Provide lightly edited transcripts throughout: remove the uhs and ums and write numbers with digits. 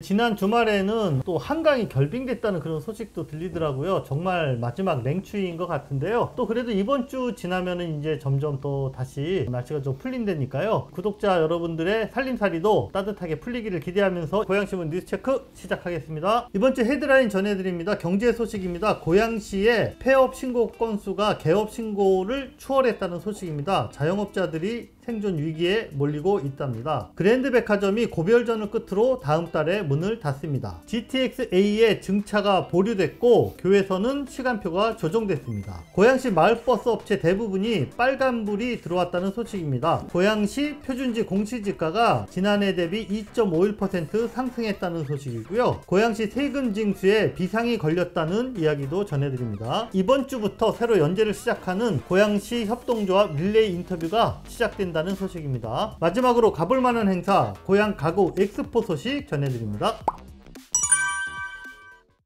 지난 주말에는 또 한강이 결빙됐다는 그런 소식도 들리더라고요. 정말 마지막 냉추위인 것 같은데요. 또 그래도 이번 주 지나면은 이제 점점 또 다시 날씨가 좀 풀린다니까요. 구독자 여러분들의 살림살이도 따뜻하게 풀리기를 기대하면서 고양신문 뉴스체크 시작하겠습니다. 이번 주 헤드라인 전해드립니다. 경제 소식입니다. 고양시의 폐업 신고 건수가 개업 신고를 추월했다는 소식입니다. 자영업자들이 생존 위기에 몰리고 있답니다. 그랜드 백화점이 고별전을 끝으로 다음 달에 문을 닫습니다. GTX-A의 증차가 보류됐고 교외선은 시간표가 조정됐습니다. 고양시 마을버스 업체 대부분이 빨간불이 들어왔다는 소식입니다. 고양시 표준지 공시지가가 지난해 대비 2.51% 상승했다는 소식이고요. 고양시 세금 징수에 비상이 걸렸다는 이야기도 전해드립니다. 이번 주부터 새로 연재를 시작하는 고양시 협동조합 릴레이 인터뷰가 시작된다는 소식입니다. 마지막으로 가볼만한 행사 고양 가구 엑스포 소식 전해드립니다.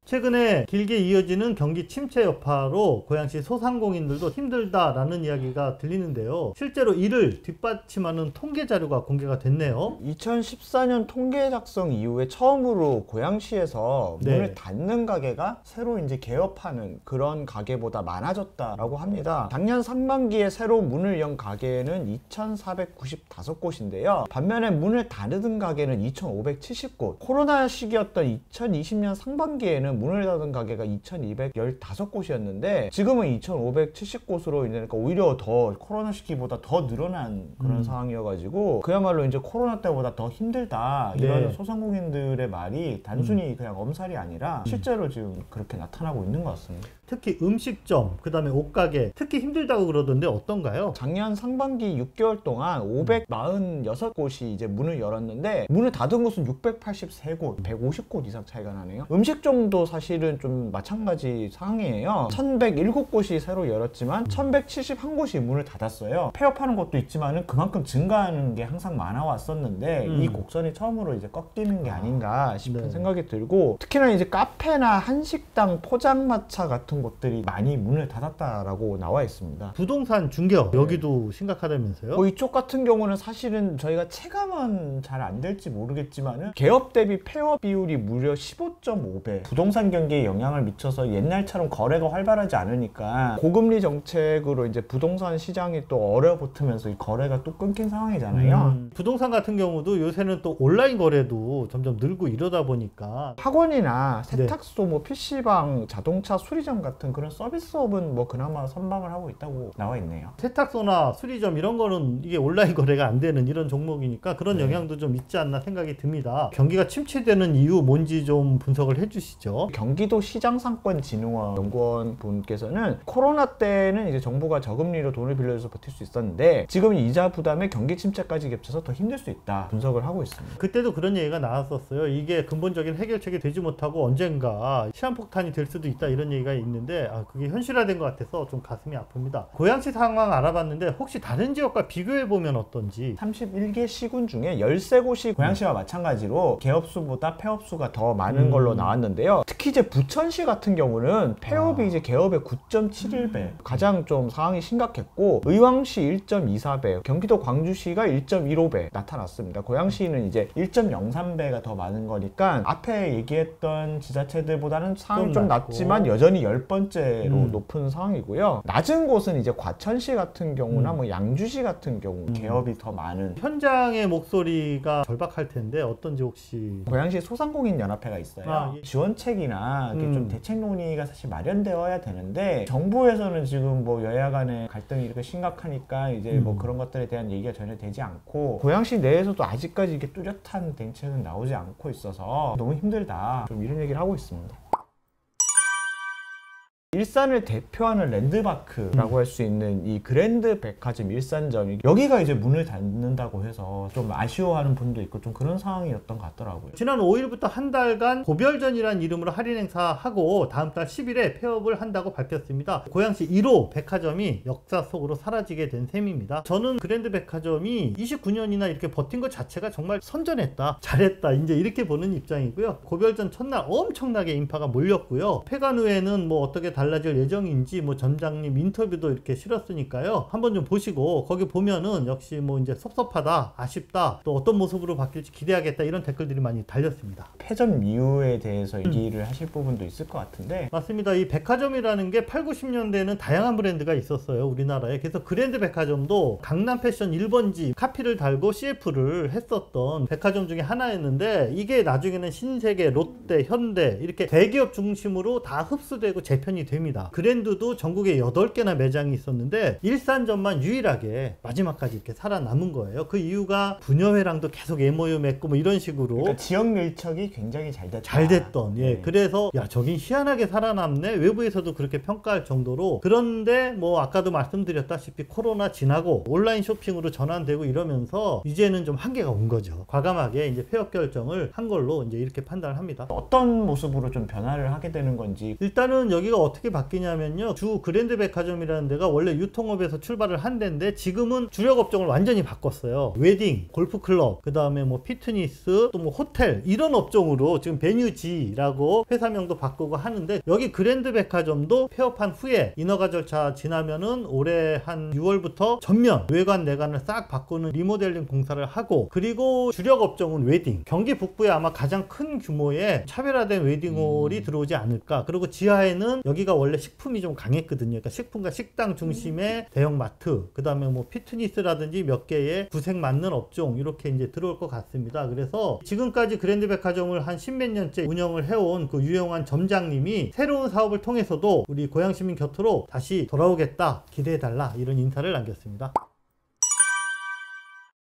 최근에 길게 이어지는 경기 침체 여파로 고양시 소상공인들도 힘들다라는 이야기가 들리는데요. 실제로 이를 뒷받침하는 통계 자료가 공개가 됐네요. 2014년 통계 작성 이후에 처음으로 고양시에서 문을 닫는 가게가 새로 이제 개업하는 그런 가게보다 많아졌다라고 합니다. 작년 상반기에 새로 문을 연 가게는 2,495곳인데요. 반면에 문을 닫는 가게는 2,570곳. 코로나 시기였던 2020년 상반기에는 문을 닫은 가게가 2,215곳이었는데 지금은 2,570곳으로 그러니까 오히려 더 코로나 시기보다 더 늘어난 그런 상황이어가지고 그야말로 이제 코로나 때보다 더 힘들다 이런 소상공인들의 말이 단순히 그냥 엄살이 아니라 실제로 지금 그렇게 나타나고 있는 것 같습니다. 특히 음식점, 그 다음에 옷가게 특히 힘들다고 그러던데 어떤가요? 작년 상반기 6개월 동안 546곳이 이제 문을 열었는데 문을 닫은 곳은 683곳, 150곳 이상 차이가 나네요. 음식점도 사실은 좀 마찬가지 상황이에요. 1107곳이 새로 열었지만 1171곳이 문을 닫았어요. 폐업하는 곳도 있지만은 그만큼 증가하는 게 항상 많아왔었는데 이 곡선이 처음으로 이제 꺾이는 게 아닌가 싶은 생각이 들고 특히나 이제 카페나 한식당, 포장마차 같은 곳들이 많이 문을 닫았다라고 나와 있습니다. 부동산 중개업 여기도 심각하다면서요? 이쪽 같은 경우는 사실은 저희가 체감은 잘 안 될지 모르겠지만은 개업 대비 폐업 비율이 무려 15.5배. 부동산 경기에 영향을 미쳐서 옛날처럼 거래가 활발하지 않으니까 고금리 정책으로 이제 부동산 시장이 또 얼어붙으면서 이 거래가 또 끊긴 상황이잖아요. 부동산 같은 경우도 요새는 또 온라인 거래도 점점 늘고 이러다 보니까 학원이나 세탁소, 뭐 PC방, 자동차 수리점 같은 그런 서비스업은 뭐 그나마 선방을 하고 있다고 나와 있네요. 세탁소나 수리점 이런 거는 이게 온라인 거래가 안 되는 이런 종목이니까 그런 영향도 좀 있지 않나 생각이 듭니다. 경기가 침체되는 이유 뭔지 좀 분석을 해주시죠. 경기도 시장상권진흥원 연구원 분께서는 코로나 때는 이제 정부가 저금리로 돈을 빌려줘서 버틸 수 있었는데 지금 이자 부담에 경기 침체까지 겹쳐서 더 힘들 수 있다 분석을 하고 있습니다. 그때도 그런 얘기가 나왔었어요. 이게 근본적인 해결책이 되지 못하고 언젠가 시한폭탄이 될 수도 있다 이런 얘기가 있는데 그게 현실화된 것 같아서 좀 가슴이 아픕니다. 고양시 상황 알아봤는데 혹시 다른 지역과 비교해보면 어떤지. 31개 시군 중에 13곳이 고양시와 마찬가지로 개업수보다 폐업수가 더 많은 걸로 나왔는데요. 특히 이제 부천시 같은 경우는 폐업이 이제 개업의 9.71배 가장 좀 상황이 심각했고 의왕시 1.24배, 경기도 광주시가 1.15배 나타났습니다. 고양시는 이제 1.03배가 더 많은 거니까 앞에 얘기했던 지자체들보다는 상황이 좀 낮지만 여전히 10번째로 높은 상황이고요. 낮은 곳은 이제 과천시 같은 경우나 뭐 양주시 같은 경우 개업이 더 많은. 현장의 목소리가 절박할 텐데 어떤지 혹시. 고양시 소상공인 연합회가 있어요. 지원책이나 좀 대책 논의가 사실 마련되어야 되는데 정부에서는 지금 뭐 여야 간의 갈등이 이렇게 심각하니까 이제 뭐 그런 것들에 대한 얘기가 전혀 되지 않고 고양시 내에서도 아직까지 이게 뚜렷한 대책은 나오지 않고 있어서 너무 힘들다 좀 이런 얘기를 하고 있습니다. 일산을 대표하는 랜드마크라고 할 수 있는 이 그랜드 백화점 일산점이 여기가 이제 문을 닫는다고 해서 좀 아쉬워하는 분도 있고 좀 그런 상황이었던 것 같더라고요. 지난 5일부터 한 달간 고별전이라는 이름으로 할인 행사하고 다음 달 10일에 폐업을 한다고 밝혔습니다. 고양시 1호 백화점이 역사 속으로 사라지게 된 셈입니다. 저는 그랜드 백화점이 29년이나 이렇게 버틴 것 자체가 정말 선전했다, 잘했다 이제 이렇게 보는 입장이고요. 고별전 첫날 엄청나게 인파가 몰렸고요. 폐관 후에는 뭐 어떻게 다 달라질 예정인지 뭐 점장님 인터뷰도 이렇게 실었으니까요. 한번 좀 보시고 거기 보면은 역시 뭐 이제 섭섭하다, 아쉽다, 또 어떤 모습으로 바뀔지 기대하겠다 이런 댓글들이 많이 달렸습니다. 패전 이유에 대해서 얘기를 하실 부분도 있을 것 같은데 맞습니다. 이 백화점이라는 게 8, 90년대에는 다양한 브랜드가 있었어요. 우리나라에. 그래서 그랜드 백화점도 강남 패션 1번지 카피를 달고 CF를 했었던 백화점 중에 하나였는데 이게 나중에는 신세계, 롯데, 현대 이렇게 대기업 중심으로 다 흡수되고 재편이 됩니다. 그랜드도 전국에 8개나 매장이 있었는데 일산점만 유일하게 마지막까지 이렇게 살아남은 거예요. 그 이유가 부녀회랑도 계속 MOU 맺고 뭐 이런 식으로 그러니까 지역 밀착이 굉장히 잘 됐다. 잘 됐던 예. 네. 그래서 야 저긴 희한하게 살아남네 외부에서도 그렇게 평가할 정도로. 그런데 뭐 아까도 말씀드렸다시피 코로나 지나고 온라인 쇼핑으로 전환되고 이러면서 이제는 좀 한계가 온 거죠. 과감하게 이제 폐업 결정을 한 걸로 이제 이렇게 판단을 합니다. 어떤 모습으로 좀 변화를 하게 되는 건지. 일단은 여기가 어떻게 바뀌냐면요, 주 그랜드 백화점이라는 데가 원래 유통업에서 출발을 한 데인데 지금은 주력 업종을 완전히 바꿨어요. 웨딩, 골프클럽, 그 다음에 뭐 피트니스, 또 뭐 호텔 이런 업종으로 지금 베뉴지라고 회사명도 바꾸고 하는데, 여기 그랜드 백화점도 폐업한 후에 인허가 절차 지나면은 올해 한 6월부터 전면 외관 내관을 싹 바꾸는 리모델링 공사를 하고, 그리고 주력 업종은 웨딩, 경기 북부에 아마 가장 큰 규모의 차별화된 웨딩홀이 들어오지 않을까. 그리고 지하에는 여기가 원래 식품이 좀 강했거든요. 그러니까 식품과 식당 중심의 대형마트, 그 다음에 뭐 피트니스라든지 몇 개의 구색 맞는 업종 이렇게 이제 들어올 것 같습니다. 그래서 지금까지 그랜드 백화점을 한 10몇 년째 운영을 해온 그 유영환 점장님이 새로운 사업을 통해서도 우리 고양시민 곁으로 다시 돌아오겠다, 기대해달라, 이런 인사를 남겼습니다.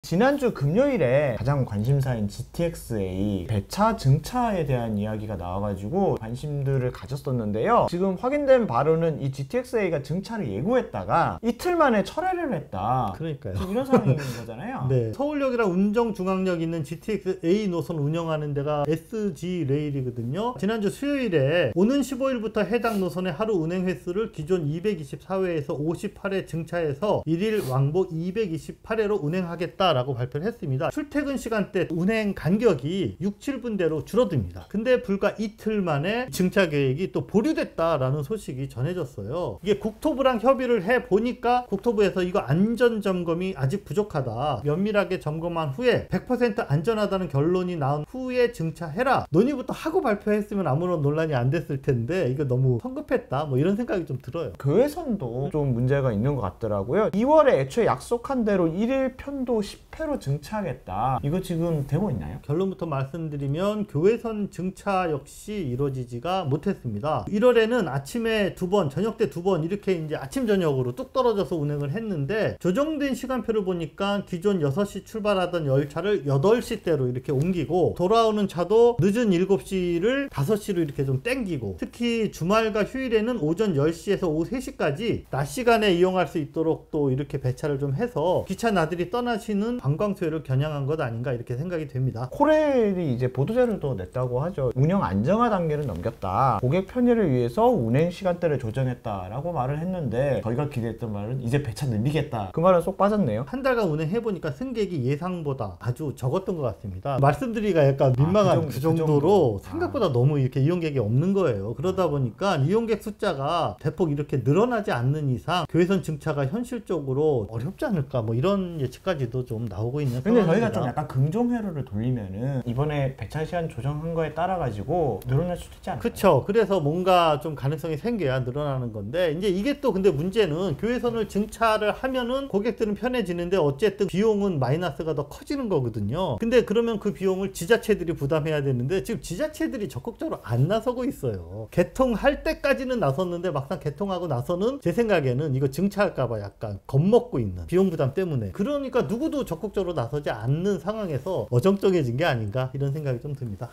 지난주 금요일에 가장 관심사인 GTX-A 배차 증차에 대한 이야기가 나와가지고 관심들을 가졌었는데요. 지금 확인된 바로는 이 GTX-A가 증차를 예고했다가 이틀 만에 철회를 했다. 그러니까요. 지금 이런 상황인 거잖아요. 네, 서울역이랑 운정중앙역 있는 GTX-A 노선 운영하는 데가 SG레일이거든요. 지난주 수요일에 오는 15일부터 해당 노선의 하루 운행 횟수를 기존 224회에서 58회 증차해서 1일 왕복 228회로 운행하겠다 라고 발표를 했습니다. 출퇴근 시간대 운행 간격이 6, 7분대로 줄어듭니다. 근데 불과 이틀 만에 증차 계획이 또 보류됐다라는 소식이 전해졌어요. 이게 국토부랑 협의를 해보니까 국토부에서 이거 안전점검이 아직 부족하다, 면밀하게 점검한 후에 100% 안전하다는 결론이 나온 후에 증차해라, 논의부터 하고 발표했으면 아무런 논란이 안 됐을 텐데 이거 너무 성급했다, 뭐 이런 생각이 좀 들어요. 교외선도 좀 문제가 있는 것 같더라고요. 2월에 애초에 약속한 대로 1일 편도 10회로 증차하겠다. 이거 지금 되고 있나요? 결론부터 말씀드리면 교외선 증차 역시 이루어지지가 못했습니다. 1월에는 아침에 2번, 저녁 때 2번 이렇게 이제 아침 저녁으로 뚝 떨어져서 운행을 했는데, 조정된 시간표를 보니까 기존 6시 출발하던 열차를 8시대로 이렇게 옮기고, 돌아오는 차도 늦은 7시를 5시로 이렇게 좀 땡기고, 특히 주말과 휴일에는 오전 10시에서 오후 3시까지 낮 시간에 이용할 수 있도록 또 이렇게 배차를 좀 해서 기차 나들이 떠나시는 관광 수요를 겨냥한 것 아닌가, 이렇게 생각이 됩니다. 코레일이 이제 보도자료도 냈다고 하죠. 운영 안정화 단계를 넘겼다, 고객 편의를 위해서 운행 시간대를 조정했다라고 말을 했는데, 저희가 기대했던 말은 이제 배차 늘리겠다, 그 말은 쏙 빠졌네요. 한 달간 운행해보니까 승객이 예상보다 아주 적었던 것 같습니다. 말씀드리기가 약간 민망한 그 정도로 생각보다 너무 이렇게 이용객이 없는 거예요. 그러다 보니까 이용객 숫자가 대폭 이렇게 늘어나지 않는 이상 교외선 증차가 현실적으로 어렵지 않을까, 뭐 이런 예측까지도 좀 나오고 있는 근데 상황입니다. 저희가 좀 약간 긍정회로를 돌리면은 이번에 배차 시간 조정한 거에 따라 가지고 늘어날 수도 있지 않을까요? 그쵸. 그래서 뭔가 좀 가능성이 생겨야 늘어나는 건데, 이제 이게 또 근데 문제는 교외선을 증차를 하면은 고객들은 편해지는데 어쨌든 비용은 마이너스가 더 커지는 거거든요. 근데 그러면 그 비용을 지자체들이 부담해야 되는데 지금 지자체들이 적극적으로 안 나서고 있어요. 개통할 때까지는 나섰는데 막상 개통하고 나서는 제 생각에는 이거 증차할까봐 약간 겁먹고 있는, 비용 부담 때문에. 그러니까 누구도 적극적으로 나서지 않는 상황에서 어정쩡해진 게 아닌가, 이런 생각이 좀 듭니다.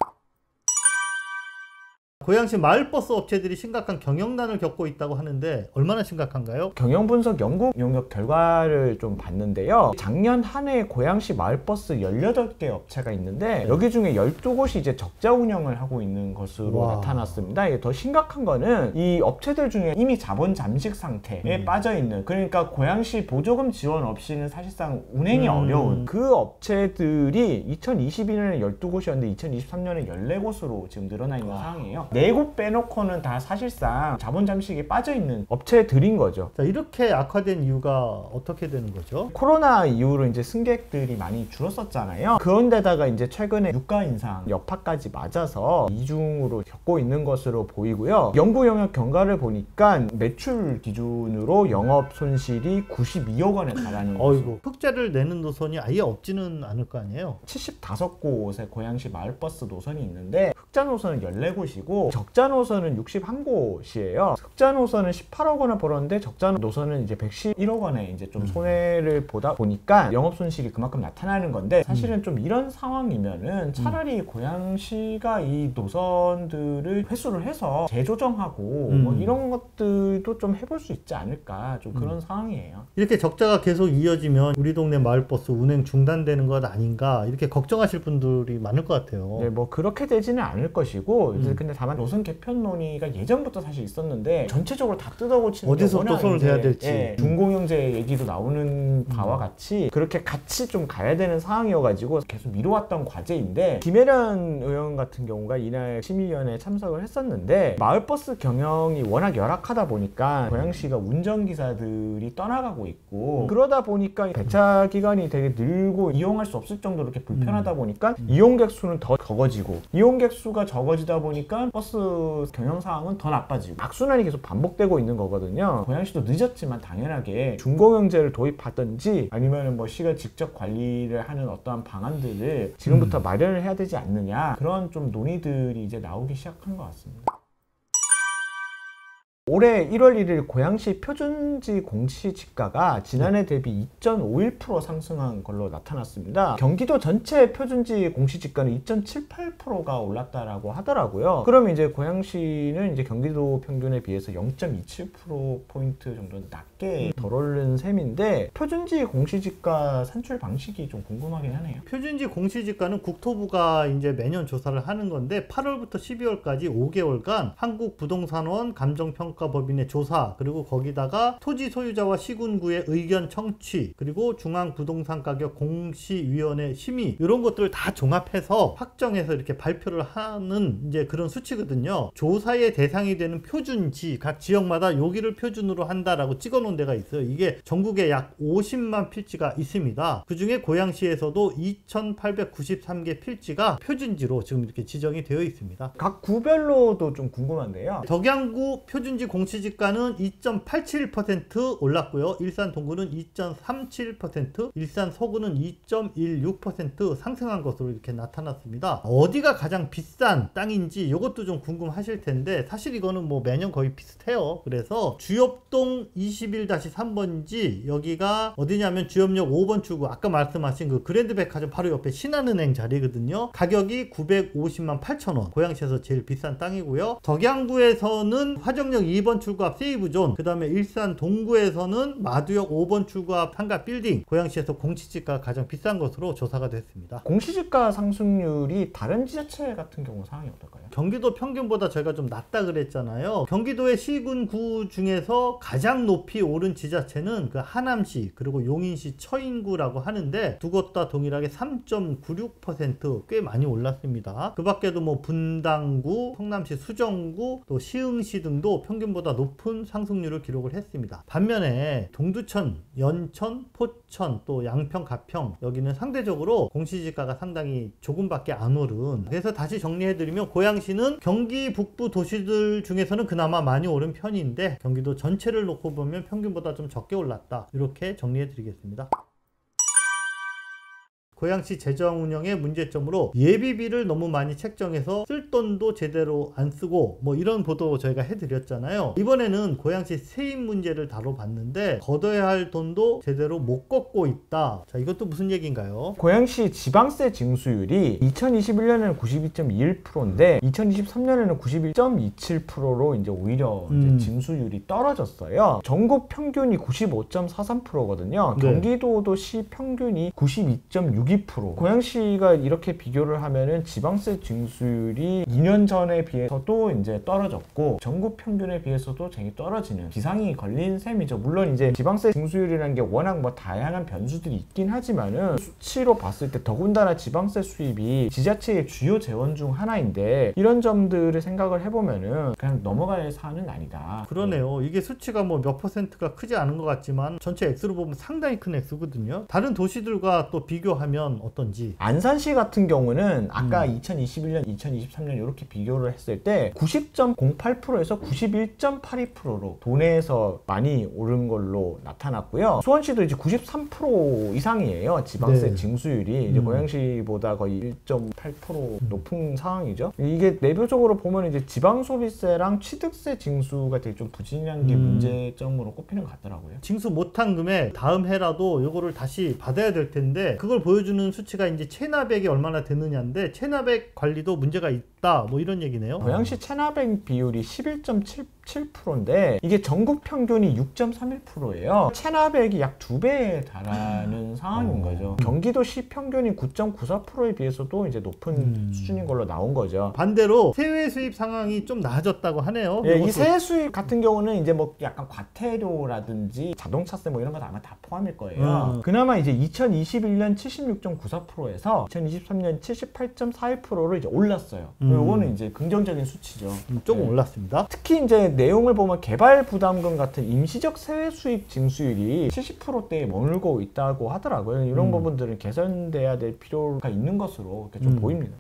고양시 마을버스 업체들이 심각한 경영난을 겪고 있다고 하는데 얼마나 심각한가요? 경영분석 연구 용역 결과를 좀 봤는데요. 작년 한 해 고양시 마을버스 18개 업체가 있는데 여기 중에 12곳이 이제 적자 운영을 하고 있는 것으로 나타났습니다. 이게 더 심각한 거는 이 업체들 중에 이미 자본 잠식 상태에 빠져 있는, 그러니까 고양시 보조금 지원 없이는 사실상 운행이 어려운 그 업체들이 2022년에 12곳이었는데 2023년에 14곳으로 지금 늘어나 있는 상황이에요. 네 곳 빼놓고는 다 사실상 자본 잠식이 빠져 있는 업체들인 거죠. 자, 이렇게 악화된 이유가 어떻게 되는 거죠? 코로나 이후로 이제 승객들이 많이 줄었었잖아요. 그런데다가 이제 최근에 유가 인상 여파까지 맞아서 이중으로 겪고 있는 것으로 보이고요. 연구 영역 경과를 보니까 매출 기준으로 영업 손실이 92억 원에 달하는 어이구, 흑자를 내는 노선이 아예 없지는 않을 거 아니에요? 75곳의 고양시 마을버스 노선이 있는데 흑자 노선은 14곳이고 적자 노선은 61곳이에요. 흑자 노선은 18억 원을 벌었는데 적자 노선은 이제 111억 원에 이제 좀 손해를 보다 보니까 영업 손실이 그만큼 나타나는 건데 사실은 좀 이런 상황이면은 차라리 고양시가 이 노선들을 회수를 해서 재조정하고 뭐 이런 것들도 좀 해볼 수 있지 않을까, 좀 그런 상황이에요. 이렇게 적자가 계속 이어지면 우리 동네 마을버스 운행 중단되는 것 아닌가 이렇게 걱정하실 분들이 많을 것 같아요. 네, 뭐 그렇게 되지는 않을 것이고 이제 근데 다만 노선 개편 논의가 예전부터 사실 있었는데 전체적으로 다 뜯어고치는 어디서부터 손을 대야 될지. 예, 중공영제 얘기도 나오는 바와 같이 그렇게 같이 좀 가야 되는 상황이어가지고 계속 미뤄왔던 과제인데, 김혜련 의원 같은 경우가 이날 심의위원회에 참석을 했었는데 마을버스 경영이 워낙 열악하다 보니까 고양시가 운전기사들이 떠나가고 있고 그러다 보니까 배차 기간이 되게 늘고 이용할 수 없을 정도로 이렇게 불편하다 보니까 이용객 수는 더 적어지고 이용객 수가 적어지다 보니까 버스 경영 상황은 더 나빠지고 악순환이 계속 반복되고 있는 거거든요. 고양시도 늦었지만 당연하게 중공영제를 도입하든지 아니면 뭐 시가 직접 관리를 하는 어떠한 방안들을 지금부터 마련을 해야 되지 않느냐, 그런 좀 논의들이 이제 나오기 시작한 것 같습니다. 올해 1월 1일 고양시 표준지 공시지가가 지난해 대비 2.51% 상승한 걸로 나타났습니다. 경기도 전체 표준지 공시지가는 2.78%가 올랐다라고 하더라고요. 그러면 이제 고양시는 이제 경기도 평균에 비해서 0.27%포인트 정도 낮게 덜 오른 셈인데, 표준지 공시지가 산출 방식이 좀 궁금하긴 하네요. 표준지 공시지가는 국토부가 이제 매년 조사를 하는 건데 8월부터 12월까지 5개월간 한국부동산원 감정평가법인의 조사, 그리고 거기다가 토지 소유자와 시군구의 의견 청취, 그리고 중앙부동산가격 공시위원회 심의, 이런 것들을 다 종합해서 확정해서 이렇게 발표를 하는 이제 그런 수치거든요. 조사의 대상이 되는 표준지, 각 지역마다 여기를 표준으로 한다라고 찍어 놓은 데가 있어요. 이게 전국에 약 50만 필지가 있습니다. 그 중에 고양시에서도 2,893개 필지가 표준지로 지금 이렇게 지정이 되어 있습니다. 각 구별로도 좀 궁금한데요. 덕양구 표준지 공시지가는 2.87% 올랐고요. 일산 동구는 2.37%, 일산 서구는 2.16% 상승한 것으로 이렇게 나타났습니다. 어디가 가장 비싼 땅인지 이것도 좀 궁금하실 텐데 사실 이거는 뭐 매년 거의 비슷해요. 그래서 주엽동 21-3번지, 여기가 어디냐면 주엽역 5번 출구, 아까 말씀하신 그 그랜드백화점 바로 옆에 신한은행 자리거든요. 가격이 950만 8천원, 고양시에서 제일 비싼 땅이고요. 덕양구에서는 화정역 2번 출구 앞 세이브존, 그 다음에 일산 동구에서는 마두역 5번 출구 앞 한가 빌딩, 고양시에서 공시지가가 가장 비싼 것으로 조사가 됐습니다. 공시지가 상승률이 다른 지자체 같은 경우 상황이 어떨까요? 경기도 평균보다 저희가 좀 낮다 그랬잖아요. 경기도의 시군구 중에서 가장 높이 오른 지자체는 그 하남시 그리고 용인시 처인구라고 하는데 두 곳 다 동일하게 3.96% 꽤 많이 올랐습니다. 그 밖에도 뭐 분당구, 성남시 수정구, 또 시흥시 등도 평균보다 높은 상승률을 기록을 했습니다. 반면에 동두천, 연천, 포천, 또 양평, 가평, 여기는 상대적으로 공시지가가 상당히 조금밖에 안 오른, 그래서 다시 정리해드리면 고양시는 경기 북부 도시들 중에서는 그나마 많이 오른 편인데 경기도 전체를 놓고 보면 평균보다 좀 적게 올랐다, 이렇게 정리해드리겠습니다. 고양시 재정 운영의 문제점으로 예비비를 너무 많이 책정해서 쓸 돈도 제대로 안 쓰고 뭐 이런 보도 저희가 해드렸잖아요. 이번에는 고양시 세입 문제를 다뤄봤는데 걷어야 할 돈도 제대로 못 걷고 있다. 자, 이것도 무슨 얘기인가요? 고양시 지방세 징수율이 2021년에는 92.21%인데 2023년에는 91.27%로 이제 오히려 이제 징수율이 떨어졌어요. 전국 평균이 95.43%거든요. 네. 경기도도 시 평균이 92.6 62%. 고양시가 이렇게 비교를 하면은 지방세 징수율이 2년 전에 비해서도 이제 떨어졌고 전국 평균에 비해서도 굉장히 떨어지는 기상이 걸린 셈이죠. 물론 이제 지방세 징수율이라는 게 워낙 뭐 다양한 변수들이 있긴 하지만은 수치로 봤을 때 더군다나 지방세 수입이 지자체의 주요 재원 중 하나인데 이런 점들을 생각을 해보면은 그냥 넘어갈 사안은 아니다. 그러네요. 이게 수치가 뭐 몇 퍼센트가 크지 않은 것 같지만 전체 액수로 보면 상당히 큰 액수거든요. 다른 도시들과 또 비교하면 어떤지. 안산시 같은 경우는 아까 2021년, 2023년 이렇게 비교를 했을 때 90.08%에서 91.82%로 도내에서 많이 오른 걸로 나타났고요. 수원시도 이제 93% 이상이에요. 지방세 네. 징수율이 이제 고양시보다 거의 1.8% 높은 상황이죠. 이게 내부적으로 보면 이제 지방소비세랑 취득세 징수가 되게 좀 부진한 게 문제점으로 꼽히는 것 같더라고요. 징수 못한 금액 다음 해라도 요거를 다시 받아야 될 텐데 그걸 보여주는 수치가 이제 체납액이 얼마나 되느냐인데 체납액 관리도 문제가 있다 뭐 이런 얘기네요. 고양시 체납액 비율이 11.77%인데 이게 전국 평균이 6.31%예요. 체납액이 약 2배에 달하는 상황인 거죠. 경기도시 평균이 9.94%에 비해서도 이제 높은 수준인 걸로 나온 거죠. 반대로 세외 수입 상황이 좀 나아졌다고 하네요. 예, 이 이것도. 세외 수입 같은 경우는 이제 뭐 약간 과태료라든지 자동차세 뭐 이런 거 아마 다 포함일 거예요. 그나마 이제 2021년 76.94%에서 2023년 78.41%로 이제 올랐어요. 이거는 이제 긍정적인 수치죠. 조금 네. 올랐습니다. 특히 이제 내용을 보면 개발 부담금 같은 임시적 세외 수입 징수율이 70%대에 머물고 있다고 하더라고요. 이런 부분들은 개선돼야 될 필요가 있는 것으로 이렇게 좀 보입니다.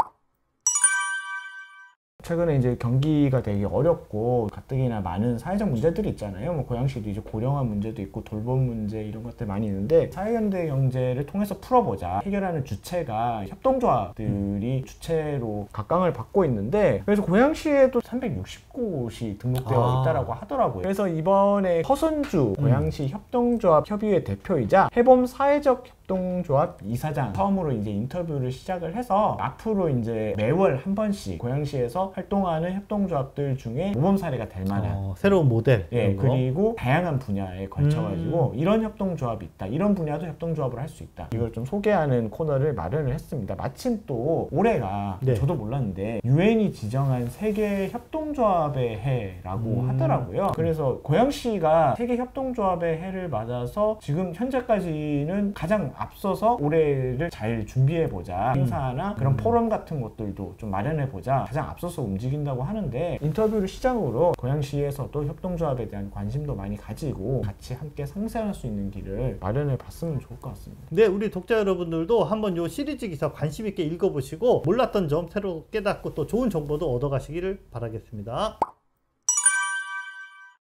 최근에 이제 경기가 되게 어렵고 가뜩이나 많은 사회적 문제들이 있잖아요. 뭐 고양시도 이제 고령화 문제도 있고 돌봄 문제 이런 것들 많이 있는데 사회연대 경제를 통해서 풀어보자 해결하는 주체가 협동조합들이 주체로 각광을 받고 있는데 그래서 고양시에도 360곳이 등록되어 있다라고 하더라고요. 그래서 이번에 허선주 고양시 협동조합 협의회 대표이자 해범 사회적 협동조합 이사장 처음으로 이제 인터뷰를 시작을 해서 앞으로 이제 매월 한 번씩 고양시에서 활동하는 협동조합들 중에 모범 사례가 될 만한 새로운 모델. 예, 그리고 다양한 분야에 걸쳐가지고 이런 협동조합이 있다. 이런 분야도 협동조합을 할 수 있다. 이걸 좀 소개하는 코너를 마련을 했습니다. 마침 또 올해가 네. 저도 몰랐는데 유엔이 지정한 세계 협동조합의 해라고 하더라고요. 그래서 고양시가 세계 협동조합의 해를 맞아서 지금 현재까지는 가장 앞서서 올해를 잘 준비해보자. 행사나 그런 포럼 같은 것들도 좀 마련해보자. 가장 앞서서 움직인다고 하는데 인터뷰를 시작으로 고양시에서도 협동조합에 대한 관심도 많이 가지고 같이 함께 상생할 수 있는 길을 마련해 봤으면 좋을 것 같습니다. 네, 우리 독자 여러분들도 한번 요 시리즈 기사 관심 있게 읽어보시고 몰랐던 점 새로 깨닫고 또 좋은 정보도 얻어가시기를 바라겠습니다.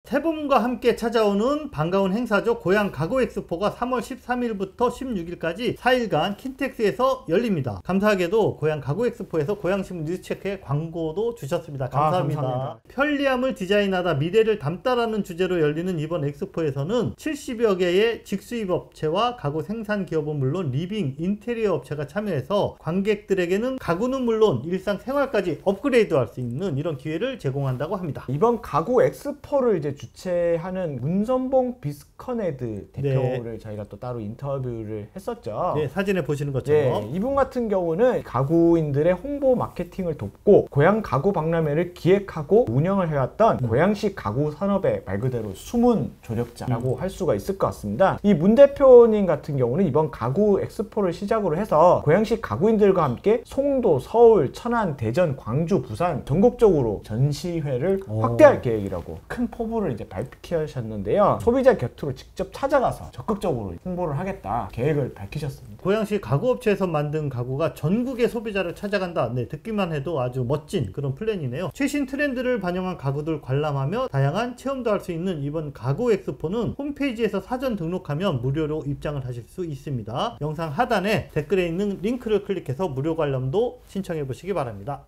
태범과 함께 찾아오는 반가운 행사죠. 고양 가구 엑스포가 3월 13일부터 16일까지 4일간 킨텍스에서 열립니다. 감사하게도 고양 가구 엑스포에서 고양신문 뉴스체크에 광고도 주셨습니다. 감사합니다. 감사합니다. 편리함을 디자인하다 미래를 담다라는 주제로 열리는 이번 엑스포에서는 70여 개의 직수입 업체와 가구 생산 기업은 물론 리빙, 인테리어 업체가 참여해서 관객들에게는 가구는 물론 일상생활까지 업그레이드할 수 있는 이런 기회를 제공한다고 합니다. 이번 가구 엑스포를 이제 주최하는 문선봉 비스커네드 대표를 저희가 또 따로 인터뷰를 했었죠. 네, 사진에 보시는 것처럼. 이분 같은 경우는 가구인들의 홍보 마케팅을 돕고 고양 가구 박람회를 기획하고 운영을 해왔던 고양시 가구 산업의 말 그대로 숨은 조력자라고 할 수가 있을 것 같습니다. 이 문 대표님 같은 경우는 이번 가구 엑스포를 시작으로 해서 고양시 가구인들과 함께 송도, 서울, 천안, 대전, 광주, 부산 전국적으로 전시회를 확대할 계획이라고 큰 포부를 이제 밝히셨는데요. 소비자 곁으로 직접 찾아가서 적극적으로 홍보를 하겠다 계획을 밝히셨습니다. 고양시 가구업체에서 만든 가구가 전국의 소비자를 찾아간다. 네, 듣기만 해도 아주 멋진 그런 플랜이네요. 최신 트렌드를 반영한 가구들 관람하며 다양한 체험도 할 수 있는 이번 가구 엑스포는 홈페이지에서 사전 등록하면 무료로 입장을 하실 수 있습니다. 영상 하단에 댓글에 있는 링크를 클릭해서 무료 관람도 신청해 보시기 바랍니다.